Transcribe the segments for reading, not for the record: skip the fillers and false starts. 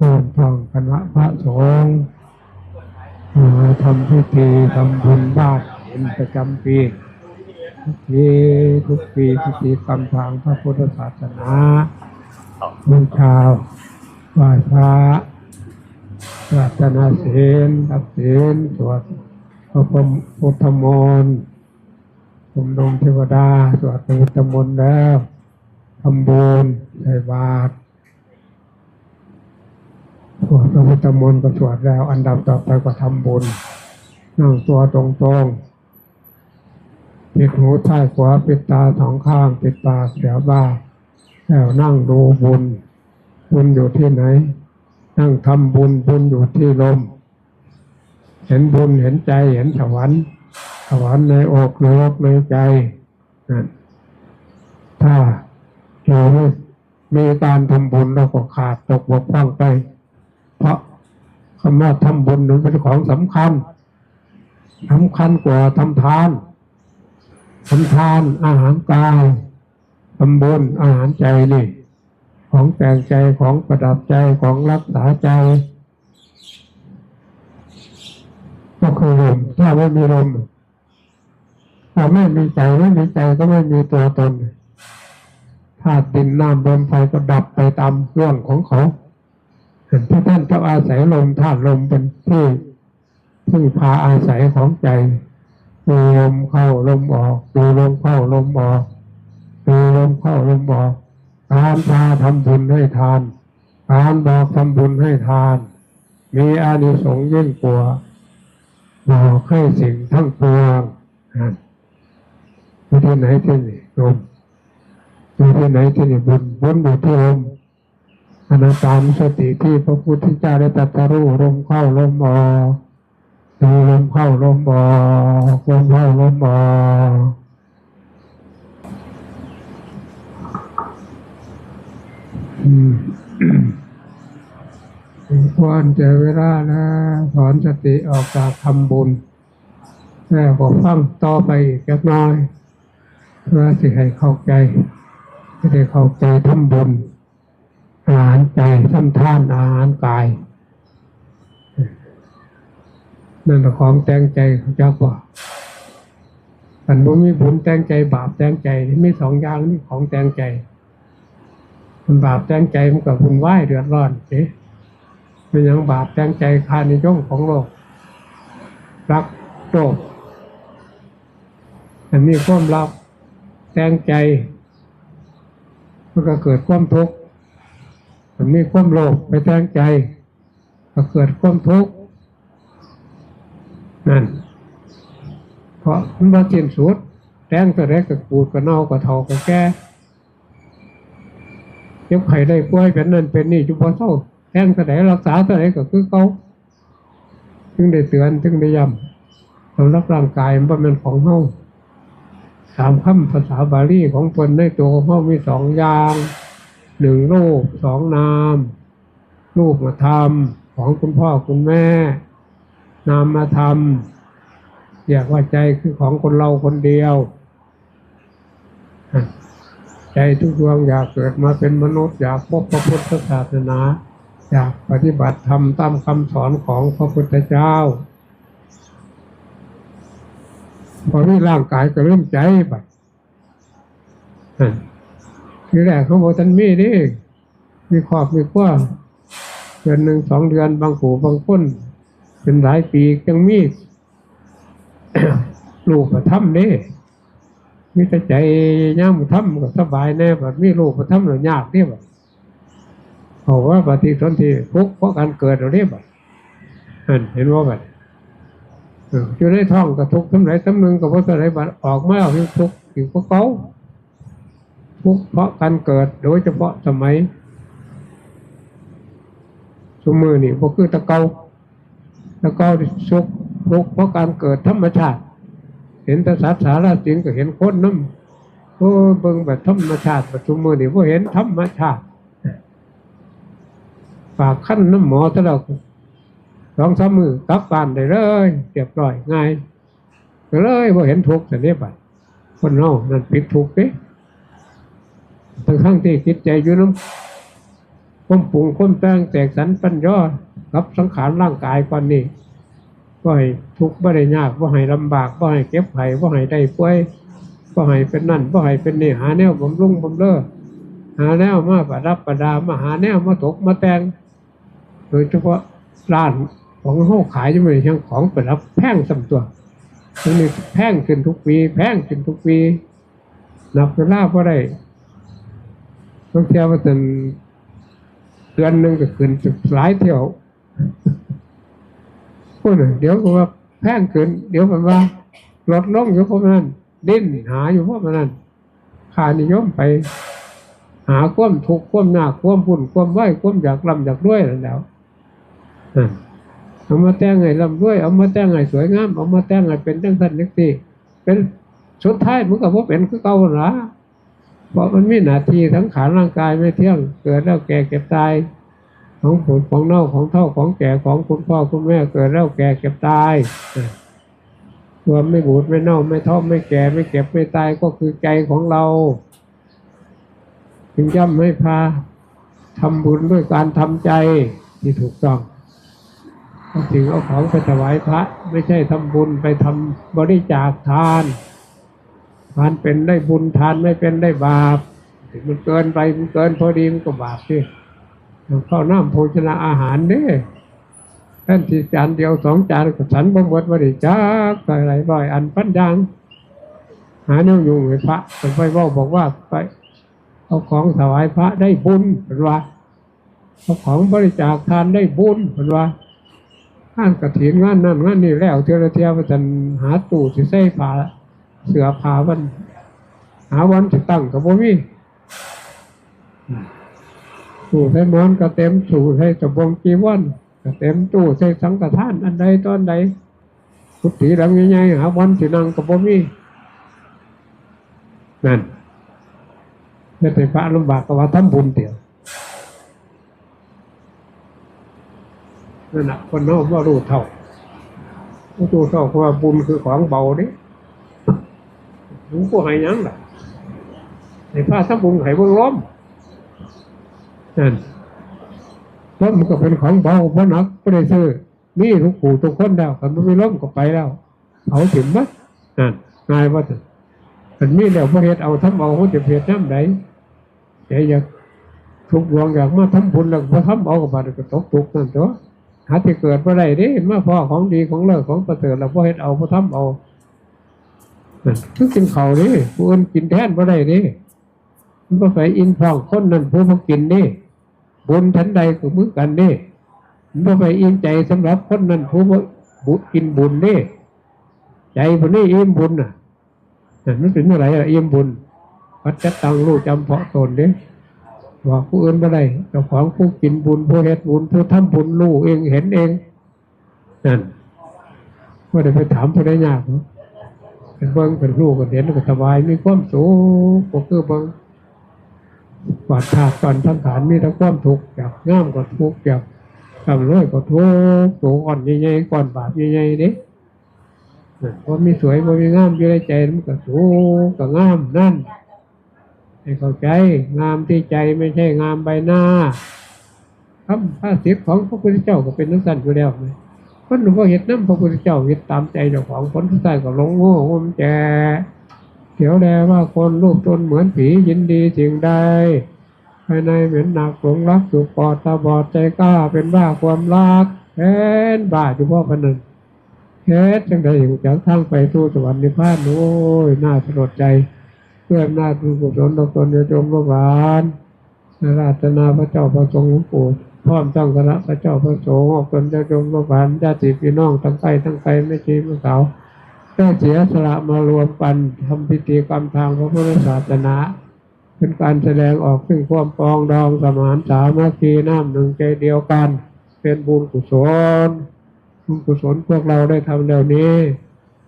ร่วมฟังคณะพระสงฆ์ทำพิธีทำบุญบ้านเป็นประจำปีทุกปีพิธีกรรมทางพระพุทธศาสนาบูชาไหว้พระปรารถนาศีลรับศีลสวดพระพุทธมนต์ผมดงเทวดาสวดพระพุทธมนต์แล้วทำบุญใส่บาตรสวดพระพุทธมนต์ก็สวดแล้วอันดับต่อไปก็ทำบุญนั่งตัวตรงๆปิดหูท้ายขวาปิดตาสองข้างปิดปากเสียบ้าแล้วนั่งดูบุญอยู่ที่ไหนนั่งทำบุญอยู่ที่ลมเห็นบุญเห็นใจเห็นสวรรค์ในอกในใจนั่นถ้าเราไม่มีการทำบุญเราก็ขาดตกบกพร่องไปเพราะคำว่าทำบุญนั้นเป็นของสำคัญกว่าทำทานอาหารกายทำบุญอาหารใจนี่ของแต่งใจของประดับใจของรักษาใจก็คือลมถ้าไม่มีลมถ้าไม่มีใจก็ไม่มีตัวตนธาตุดินน้ำลมไฟก็ดับไปตามเรื่องของเขาถ้าท่านจะอาศัยลมธาตุลมเป็นที่พึ่งพาอาศัยของใจดูลมเข้าลมออกดูลมเข้าลมออกดูลมเข้าลมออกการพาทำบุญให้ทานการบอกทำบุญให้ทานมีอานิสงส์ยิ่งกว่าบอกให้สิ่งทั้งปวงอยู่ที่ไหนที่นี่ลมอยู่ที่ไหนที่นี่บุญอยู่ที่ลมอนาปานสติที่พระพุทธเจ้าได้ตรัสรู้ลมเข้าลมออกดูลมเข้าลมออกลมเข้าลมออกควรจะเวลานะถอนสติออกจากทำบุญแล้วก็ฟังต่อไปอีกเล็กน้อยเพื่อสิให้เข้าใจจะได้เข้าใจทำบุญอาหารใจทำทานอาหารกายนั่นของแต่งใจเขาเจ้าว่าอันบ่มีบุญแต่งใจบาปแต่งใจมีสองอย่างนี่ของแต่งใจมันบาปแต่งใจมันกับบุญไหวเดือดร้อนเป็นอย่างบาปแต่งใจคานิยมของโลกรักโลภอันนี้ความรักแต่งใจมันก็เกิดความทุกข์อันนี้ความโลภไปแต่งใจก็เกิดความทุกข์นั่นเพราะมันบ่สิ้นสุดแต่งตัวแรกก็กูดก็เน่าก็เฒ่าก็แก่เจ็บไข้ได้ป่วยเป็นนั่นเป็นนี่จุบ่เศร้าแท่งตัวไหนรักษาตัวไหนก็คือเขาถึงได้เตือนถึงได้ย้ำสำหรับร่างกายมันเป็นของเฮาสามคำภาษาบาลีของคนในตัวของเฮามีสองอย่างหนึ่งรูปสองนามรูปธรรมของคุณพ่อคุณแม่นามธรรมอยากว่าใจคือของคนเราคนเดียวใจทุกดวงอยากเกิดมาเป็นมนุษย์อยากพบพระพุทธศาสนาอยากปฏิบัติธรรมตามคำสอนของพระพุทธเจ้าพอมีร่างกายก็เริ่มใจไปทีแรกเขาบอกท่านมีครอบมีครัวเดือนหนึ่งสองเดือนบางผู้บางคนเป็นหลายปียังมี ลูกประทับมีแต่ใจย่ามทำก็สบายแน่แบบมีลูกประทับหรือยากเนี่ยแบบเพราะว่าปฏิสนธิทุกข์เพราะการเกิดเราเนี่ยแบบเห็นว่าแบบอยู่ในท้องก็ทุกข์ทำไรทำหนึ่งก็เพราะอะไรแบบออกมาเอาทุกข์อยู่ก็เก้าทุกข์เพราะการเกิดโดยเฉพาะสมัยสมือนี่พวกคือตะเกาสุขทุกข์เพราะการเกิดธรรมชาติเห็นแต่สัตว์สารสิงก็เห็นคนน้ำเบิ่งแบบธรรมชาติแบบสมือนี่พวกเห็นธรรมชาติฝากขั้นน้ำหมอตลอด2-3 มือกลับบ้านได้เลยเรียบร้อยง่ายก็เลยพอเห็นทุกข์แต่เนี่ยบัดคนเรานั่นปิดทุกข์ทั้งที่จิตใจอยู่น้ำ ความปรุงความแต่งแตกสรรปัญญากับสังขารร่างกายก่อนนี่บ่ให้ทุกข์บ่ได้ยากบ่ให้ลำบากบ่ให้เก็บไข้บ่ให้ได้ป่วยบ่ให้เป็นนั่นบ่ให้เป็นนี่หาแนวบำรุงบำเรอหาแนวมาประดับประดามาหาแนวมาถกมาแต่งโดยเฉพาะร้านของเฮาขายจะมีเพียงของประดับแพงสำตัวมันมีแพงขึ้นทุกปีแพงขึ้นทุกปีนับเวลาบ่ได้ต้องเที่ยวมาจนเดือนหนึ่งก็ขึ้นหลายเที่ยวพูดเดี๋ยวก็ว่าแพงขึ้นเดี๋ยวมันว่าลดลงอยู่เพราะนั้นดิ้นหาอยู่เพราะนั้นค่านิยมไปหาความทุกข์ความยากความพุ่นความไหวความอยากร่ำอยากรวยแล้วเอามาแต่งให้ร่ำรวยเอามาแต่งให้สวยงามเอามาแต่งให้เป็นจังซั่นจังซี่เป็นสุดท้ายมันก็บ่เป็นคือเก่าล่ะเพราะมันมีหน้าที่ทั้งขาร่างกายไม่เที่ยงเกิดแล้วแก่เก็บตายของผลของเน่าของเท่าของแก่ของคุณพ่อคุณแม่เกิดแล้วแก่เก็บตายตัวไม่บูดไม่เน่าไม่เท่าไม่แก่ไม่เก็บไม่ตายก็คือใจของเราจึงย่ำให้พาทำบุญด้วยการทำใจที่ถูกต้องถึงเอาของไปถวายพระไม่ใช่ทำบุญไปทำบริจาคทานทานเป็นได้บุญทานไม่เป็นได้บาปถึงมันเกินไปมันเกินพอดีมันก็บาปสิข้าวน้ำโภชนาอาหารเนี่ยท่านที่จานเดียว2 จานก็ฉันบ่หมดบริจาคอะไรบ่อยอันพันยังหาเนื้ออยู่ให้พระไปบอกว่าไปเอาของถวายพระได้บุญเป็นว่าเอาของบริจาคทานได้บุญเป็นว่าข้างกฐินงานนั่นงานนี่แล้วเที่ยวไปจนหาตู้สิใส่ผ้าเสื้อผ้าวันหาวันจะตั้งกับบ่มีตู้ใส่หมอนก็เต็มตู้ใส่สบงจีวรก็เต็มตู้ใส่สังฆทานอันใดตอนใดกุฏิหลังใหญ่ๆหาวันสินั่งกับบ่มีนั่นเฮ็ดให้พระลำบากก็ว่าทำบุญเดียวนั่นน่ะคนนอกว่ารู้เท่าเพราะว่าบุญคือของเบาเด้หลวงปู่ให้ยังล่ะให้พระทำบุญให้เบิ่งล้มนั่นล้มมันก็เป็นของเบาเพราะหนักไม่ได้ซื้อนี่หลวงปู่ทุกคนแล้วคันมันไม่ล้มก็ไปแล้วเผาถิ่มมัดนั่นง่ายว่าคันมีแล้วพระเฮ็ดเอาทำเอาเขาจะเพียรน้ำใดแต่อยากทุกดวงอยากมาทำบุญแล้วพอทำเอากับบาดก็ตกทุกข์นั่นตัวหาที่เกิดมาได้เด้มาพ่อของดีของเลิศของประเสริฐแล้วพอเฮ็ดเอาพอทำเอาทุกกินเขาดิผู้อื่นกินแทนบ่ได้ดิมันก็ใส่อินทองคนนั้นผู้มากินดิบุญชั้นใดก็เหมือนกันดิมันก็ไปอินใจสำหรับคนนั้นผู้มาบุญกินบุญดิใจคนนี้อิ่มบุญน่ะมันเป็นอะไรอะอิ่มบุญวัดจัดตังรู้จำเพาะตนดิว่าผู้อื่นบ่ได้เจ้าของผู้กินบุญผู้เฮ็ดบุญผู้ทำบุญรู้เองเห็นเองนั่นก็ได้ไปถามผู้ใดยากเป็นเบิ้งเป็นลูกก็เห็นก็สบายมีความสุขก็คือเบิ้งกวาดถาดก่อนทั้งฐานมีทั้งความทุกข์จากง่ามก็ทุกข์จากทำร้อยก็ทุกข์ตัวอ่อนใหญ่ๆก่อนบาปใหญ่ๆนี่พอมีสวยพอมีงามอยู่ในใจมันก็สุขก็งามนั่นให้เข้าใจงามที่ใจไม่ใช่งามใบหน้าคำภาษิตของพระพุทธเจ้าก็เป็นนักสั่นอยู่แล้วเลยคนหนุ่มก็เห็นน้ำพระพุทธเจ้าเห็นตามใจเจ้าของคนที่ใต้ก็หลงโง่งมแจเถียวแลว่าคนรูปตนเหมือนผียินดีสิ่งใดภายในเหม็นหนักหลงรักสุขปอดตาบอดใจกล้าเป็นบ้าความรักแค้นบ้าเฉพาะพนันแค้นจังใดอยู่จากทางไปสู่สวรรค์นิพพานโอ้ยน่าสลดใจเพื่อหน้าทุกุศลตนโยจมโลกานราชนาพระเจ้าพระทรงหลวงปู่พร้อมตั้งคณะพระเจ้าพระสงฆ์ออกตนโยจมโลกานญาติพี่น้องทั้งไกลไม่ชีไม่สาวได้เสียสละมารวมกันทำพิธีกรรมทางพระพุทธศาสนาเป็นการแสดงออกซึ่งความปองดองสมานสามัคคีน้ำหนึ่งใจเดียวกันเป็นบุญกุศลพวกเราได้ทำแล้วนี้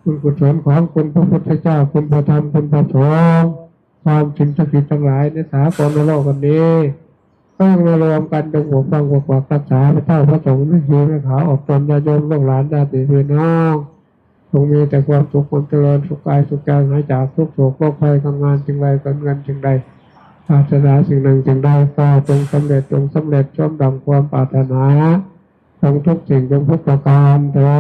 บุญกุศลของคุณพระพุทธเจ้าคุณพระธรรมคุณพระสงฆ์ความสิ่งศักดิ์สิทธิ์ทั้งหลายในสากลโลกกันนี้ต้องมารวมกันจงปกป้องปกปักรักษาพระเจ้าพระสงฆ์ไม่ยืนไม่ขาวออกตนญาโยมลูกหลานญาติพี่น้องจงมีแต่ความสุขความเจริญสุขกายสุขใจหายจากทุกโศกโรคภัยทำงานจึงไรการเงินจึงใด ปรารถนาสิ่งหนึ่งสิ่งใดก็จงสำเร็จสมดังความปรารถนาจงทุกสิ่งจงทุกประการเถิ